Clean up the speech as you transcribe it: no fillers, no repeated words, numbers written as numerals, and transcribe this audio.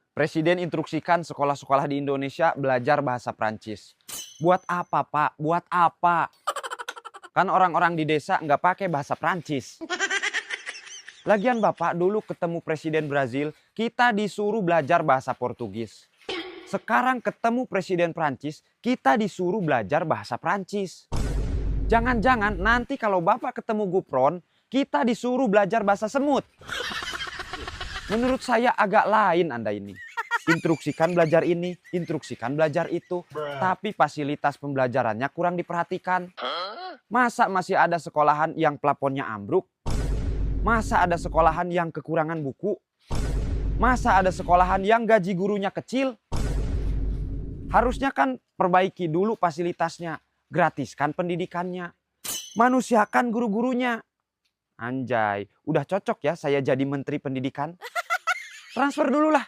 Presiden instruksikan sekolah-sekolah di Indonesia belajar bahasa Prancis. Buat apa, Pak? Buat apa? Kan orang-orang di desa nggak pakai bahasa Prancis. Lagian Bapak dulu ketemu Presiden Brazil, kita disuruh belajar bahasa Portugis. Sekarang ketemu Presiden Prancis, kita disuruh belajar bahasa Prancis. Jangan-jangan nanti kalau Bapak ketemu Gupron, kita disuruh belajar bahasa semut. Menurut saya agak lain Anda ini. Instruksikan belajar ini, instruksikan belajar itu. Tapi fasilitas pembelajarannya kurang diperhatikan. Masa masih ada sekolahan yang plafonnya ambruk? Masa ada sekolahan yang kekurangan buku? Masa ada sekolahan yang gaji gurunya kecil? Harusnya kan perbaiki dulu fasilitasnya. Gratiskan pendidikannya. Manusiakan guru-gurunya. Anjay, udah cocok ya saya jadi menteri pendidikan. Transfer dulu lah.